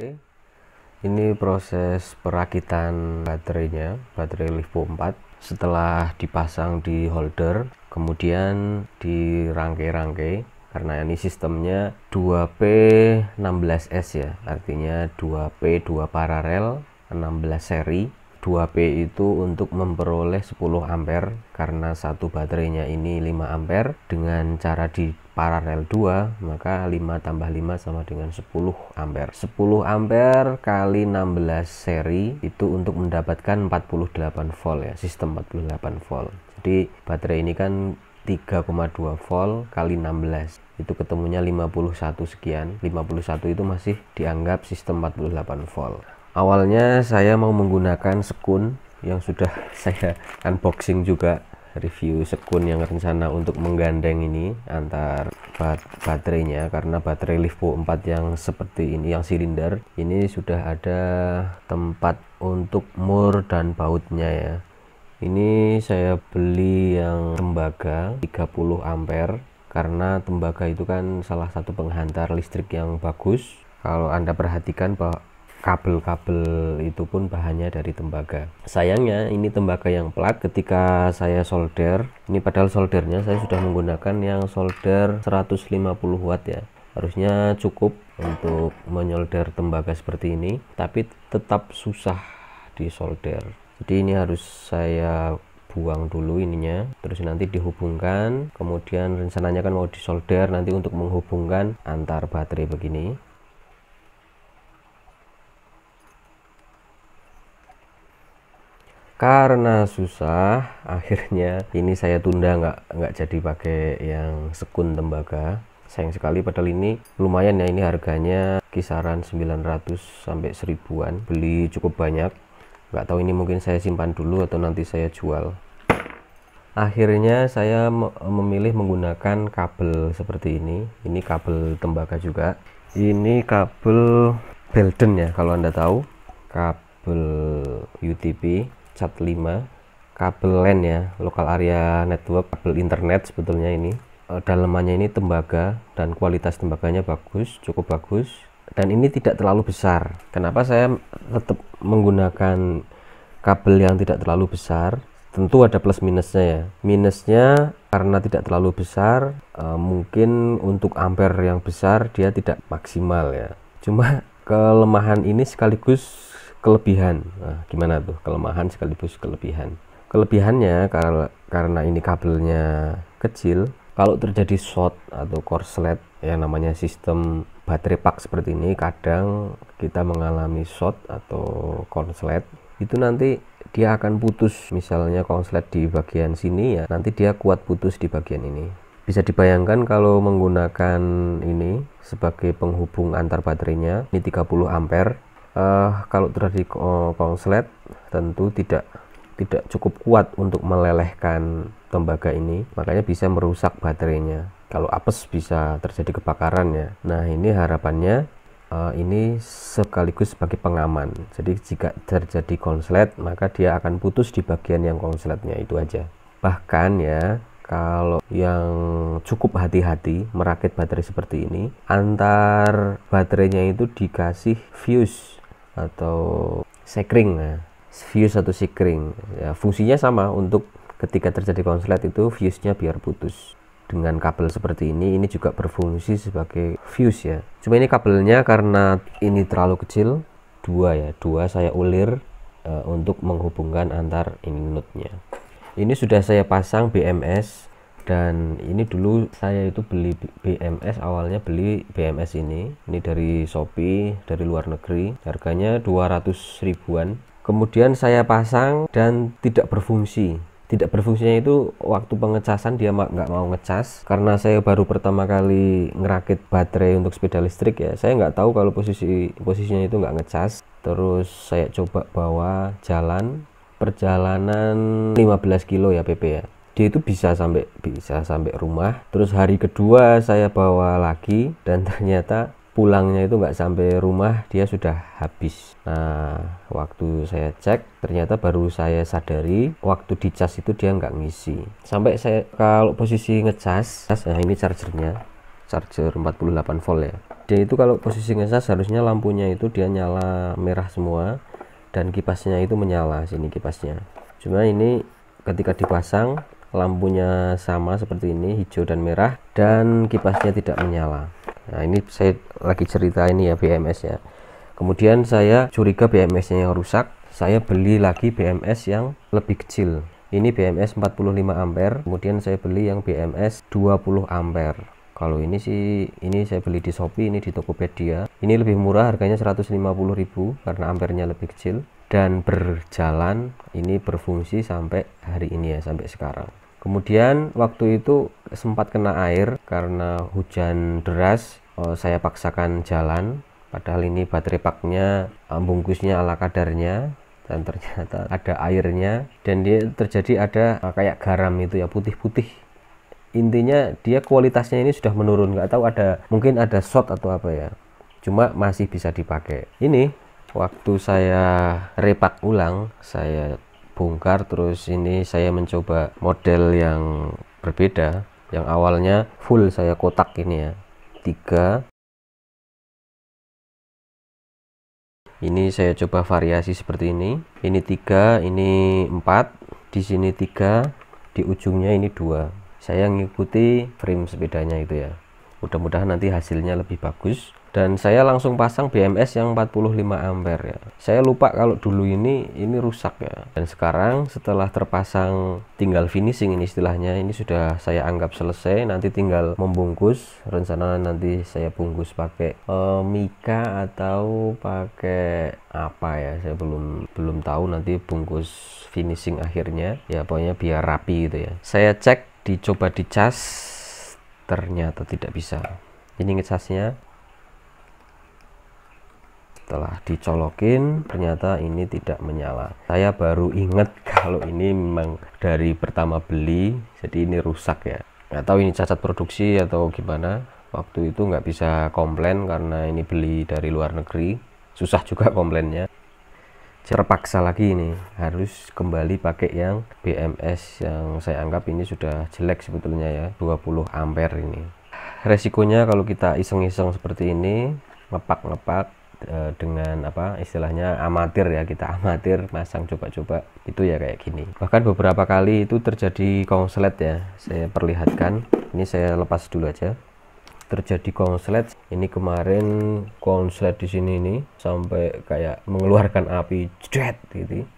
Oke, ini proses perakitan baterainya, baterai Livo 4. Setelah dipasang di holder, kemudian dirangkai-rangkai, karena ini sistemnya 2P16S ya, artinya 2P 2 paralel 16 seri. 2P itu untuk memperoleh 10 ampere karena satu baterainya ini 5 ampere. Dengan cara di paralel 2, maka 5 tambah 5 sama dengan 10 ampere. 10 ampere kali 16 seri itu untuk mendapatkan 48 volt ya, sistem 48 volt. Jadi baterai ini kan 3,2 volt kali 16 itu ketemunya 51 sekian. 51 itu masih dianggap sistem 48 volt. Awalnya saya mau menggunakan sekun yang sudah saya unboxing juga, review sekun yang rencana untuk menggandeng ini antar baterainya, karena baterai Livo 4 yang seperti ini, yang silinder ini sudah ada tempat untuk mur dan bautnya ya. Ini saya beli yang tembaga 30 ampere karena tembaga itu kan salah satu penghantar listrik yang bagus. Kalau Anda perhatikan bahwa kabel-kabel itu pun bahannya dari tembaga. Sayangnya ini tembaga yang plat. Ketika saya solder, ini padahal soldernya saya sudah menggunakan yang solder 150 watt ya, harusnya cukup untuk menyolder tembaga seperti ini, tapi tetap susah disolder. Jadi ini harus saya buang dulu ininya, terus nanti dihubungkan, kemudian rencananya kan mau disolder nanti untuk menghubungkan antar baterai begini. Karena susah, akhirnya ini saya tunda, nggak jadi pakai yang sekun tembaga. Sayang sekali, padahal ini lumayan ya, ini harganya kisaran 900 sampai 1000-an. Beli cukup banyak, nggak tahu ini mungkin saya simpan dulu atau nanti saya jual. Akhirnya saya memilih menggunakan kabel seperti ini kabel tembaga juga. Ini kabel Belden ya, kalau Anda tahu, kabel UTP Cat 5, kabel LAN ya, local area network, kabel internet sebetulnya ini. Dalamannya ini tembaga dan kualitas tembaganya bagus, cukup bagus, dan ini tidak terlalu besar. Kenapa saya tetap menggunakan kabel yang tidak terlalu besar? Tentu ada plus minusnya ya. Minusnya karena tidak terlalu besar, mungkin untuk ampere yang besar dia tidak maksimal ya. Cuma kelemahan ini sekaligus kelebihan. Nah, gimana tuh kelemahan sekaligus kelebihan? Kelebihannya karena ini kabelnya kecil, kalau terjadi short atau korslet yang namanya sistem baterai pak seperti ini, kadang kita mengalami short atau konslet, itu nanti dia akan putus. Misalnya konslet di bagian sini ya, nanti dia kuat putus di bagian ini. Bisa dibayangkan kalau menggunakan ini sebagai penghubung antar baterainya, ini 30 ampere. Kalau terjadi konslet tentu tidak cukup kuat untuk melelehkan tembaga ini, makanya bisa merusak baterainya. Kalau apes bisa terjadi kebakaran ya. Nah, ini harapannya ini sekaligus sebagai pengaman. Jadi jika terjadi konslet, maka dia akan putus di bagian yang konsletnya itu aja. Bahkan ya, kalau yang cukup hati-hati merakit baterai seperti ini, antar baterainya itu dikasih fuse atau sekring ya. Fuse atau sekring ya, fungsinya sama, untuk ketika terjadi konslet itu fuse-nya biar putus. Dengan kabel seperti ini juga berfungsi sebagai fuse ya. Cuma ini kabelnya karena ini terlalu kecil, dua saya ulir untuk menghubungkan antar ini node-nya. Ini sudah saya pasang BMS, dan ini dulu saya itu beli BMS, awalnya beli BMS ini dari Shopee, dari luar negeri, harganya 200 ribuan. Kemudian saya pasang dan tidak berfungsi. Tidak berfungsinya itu waktu pengecasan dia nggak mau ngecas, karena saya baru pertama kali ngerakit baterai untuk sepeda listrik ya, saya nggak tahu kalau posisinya itu nggak ngecas. Terus saya coba bawa perjalanan 15 kilo ya PP ya, dia itu bisa sampai rumah. Terus hari kedua saya bawa lagi dan ternyata pulangnya itu nggak sampai rumah, dia sudah habis. Nah, waktu saya cek ternyata baru saya sadari waktu dicas itu dia nggak ngisi. Sampai saya kalau posisi ngecas, nah ini chargernya charger 48 volt ya. Dia itu kalau posisi ngecas harusnya lampunya itu dia nyala merah semua dan kipasnya itu menyala, sini kipasnya. Cuma ini ketika dipasang lampunya sama seperti ini, hijau dan merah, dan kipasnya tidak menyala. Nah, ini saya lagi cerita ini ya BMS ya. Kemudian saya curiga BMS nya yang rusak, saya beli lagi BMS yang lebih kecil. Ini BMS 45 ampere, kemudian saya beli yang BMS 20 ampere. Kalau ini sih, ini saya beli di Shopee, ini di Tokopedia. Ini lebih murah, harganya 150.000 karena ampernya lebih kecil. Dan berjalan, ini berfungsi sampai hari ini ya, sampai sekarang. Kemudian waktu itu sempat kena air karena hujan deras, saya paksakan jalan. Padahal ini baterai paknya, bungkusnya ala kadarnya. Dan ternyata ada airnya, dan dia terjadi ada kayak garam itu ya, putih-putih. Intinya dia kualitasnya ini sudah menurun, nggak tahu ada, mungkin ada short atau apa ya, cuma masih bisa dipakai. Ini waktu saya repak ulang, saya bongkar, terus ini saya mencoba model yang berbeda, yang awalnya full saya kotak ini ya, 3. Ini saya coba variasi seperti ini 3, ini 4, di sini 3, di ujungnya ini 2. Saya ngikuti frame sepedanya itu ya, mudah-mudahan nanti hasilnya lebih bagus. Dan saya langsung pasang BMS yang 45 ampere ya. Saya lupa kalau dulu ini rusak ya. Dan sekarang setelah terpasang tinggal finishing, ini istilahnya, ini sudah saya anggap selesai. Nanti tinggal membungkus, rencana nanti saya bungkus pakai mika atau pakai apa ya, saya belum tahu nanti bungkus finishing akhirnya ya, pokoknya biar rapi gitu ya. Saya cek, dicoba dicas, ternyata tidak bisa. Ini ngecasnya, setelah dicolokin ternyata ini tidak menyala. Saya baru ingat kalau ini memang dari pertama beli, jadi ini rusak ya. Nggak tahu ini cacat produksi atau gimana. Waktu itu nggak bisa komplain karena ini beli dari luar negeri, susah juga komplainnya. Terpaksa lagi ini harus kembali pakai yang BMS yang saya anggap ini sudah jelek sebetulnya ya, 20 ampere ini. Resikonya kalau kita iseng-iseng seperti ini, ngepak-ngepak dengan apa istilahnya amatir ya, kita amatir masang coba-coba itu ya kayak gini. Bahkan beberapa kali itu terjadi konslet ya, saya perlihatkan. Ini saya lepas dulu aja. Terjadi konslet ini kemarin, konslet di sini ini sampai kayak mengeluarkan api jedret gitu.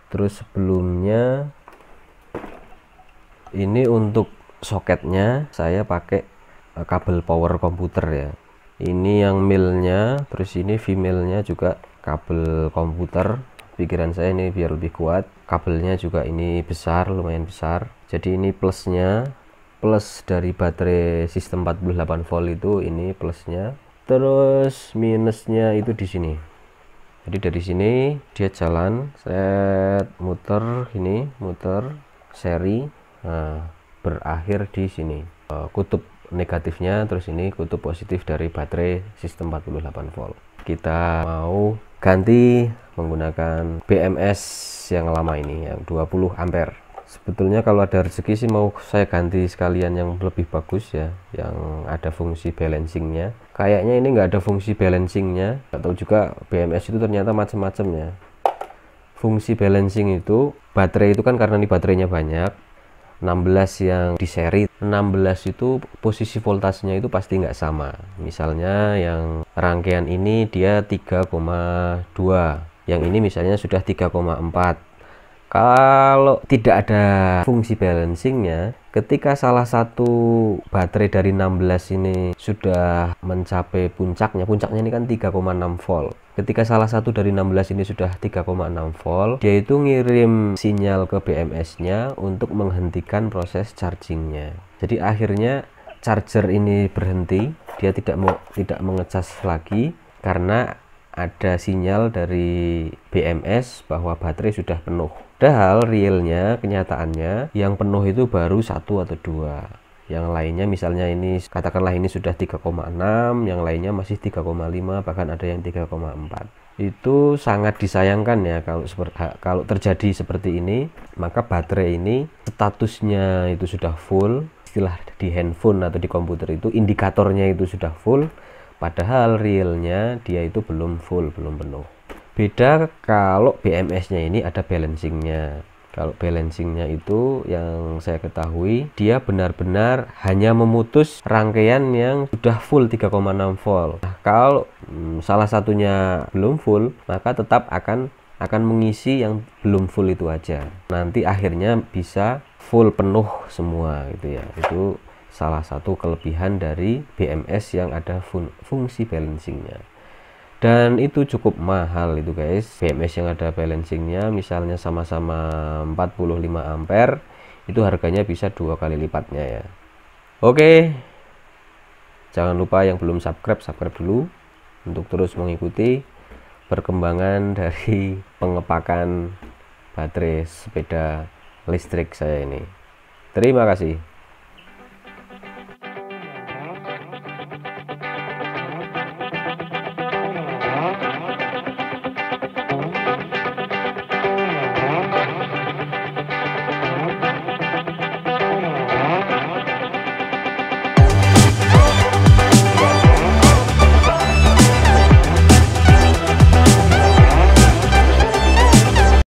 Terus sebelumnya ini untuk soketnya saya pakai kabel power komputer ya. Ini yang male-nya, terus ini female-nya juga kabel komputer. Pikiran saya ini biar lebih kuat. Kabelnya juga ini besar, lumayan besar. Jadi ini plusnya, plus dari baterai sistem 48 volt itu, ini plusnya. Terus minusnya itu di sini. Jadi dari sini dia jalan, set muter, ini muter seri, nah berakhir di sini. Kutub negatifnya, terus ini kutub positif dari baterai sistem 48 volt. Kita mau ganti menggunakan BMS yang lama ini yang 20 ampere. Sebetulnya kalau ada rezeki sih mau saya ganti sekalian yang lebih bagus ya, yang ada fungsi balancingnya. Kayaknya ini nggak ada fungsi balancingnya, atau juga BMS itu ternyata macam-macam ya. Fungsi balancing itu, baterai itu kan karena ini baterainya banyak, 16 yang di seri, 16 itu posisi voltasenya itu pasti nggak sama. Misalnya yang rangkaian ini dia 3,2, yang ini misalnya sudah 3,4. Kalau tidak ada fungsi balancingnya, ketika salah satu baterai dari 16 ini sudah mencapai puncaknya ini kan 3,6 volt. Ketika salah satu dari 16 ini sudah 3,6 volt, dia itu ngirim sinyal ke BMS-nya untuk menghentikan proses chargingnya. Jadi akhirnya charger ini berhenti, dia tidak mengecas lagi karena ada sinyal dari BMS bahwa baterai sudah penuh. Padahal realnya, kenyataannya yang penuh itu baru 1 atau 2. Yang lainnya misalnya ini katakanlah ini sudah 3,6, yang lainnya masih 3,5, bahkan ada yang 3,4. Itu sangat disayangkan ya kalau terjadi seperti ini, maka baterai ini statusnya itu sudah full, istilah di handphone atau di komputer itu indikatornya itu sudah full, padahal realnya dia itu belum full, belum penuh. Beda kalau BMS-nya ini ada balancingnya. Kalau balancingnya itu yang saya ketahui dia benar-benar hanya memutus rangkaian yang sudah full 3,6 volt. Nah, kalau salah satunya belum full, maka tetap akan mengisi yang belum full itu aja. Nanti akhirnya bisa full penuh semua gitu ya. Itu salah satu kelebihan dari BMS yang ada fungsi balancingnya. Dan itu cukup mahal itu guys, BMS yang ada balancingnya misalnya sama-sama 45 ampere itu harganya bisa 2 kali lipatnya ya. Oke, jangan lupa yang belum subscribe dulu untuk terus mengikuti perkembangan dari pengepakan baterai sepeda listrik saya ini. Terima kasih.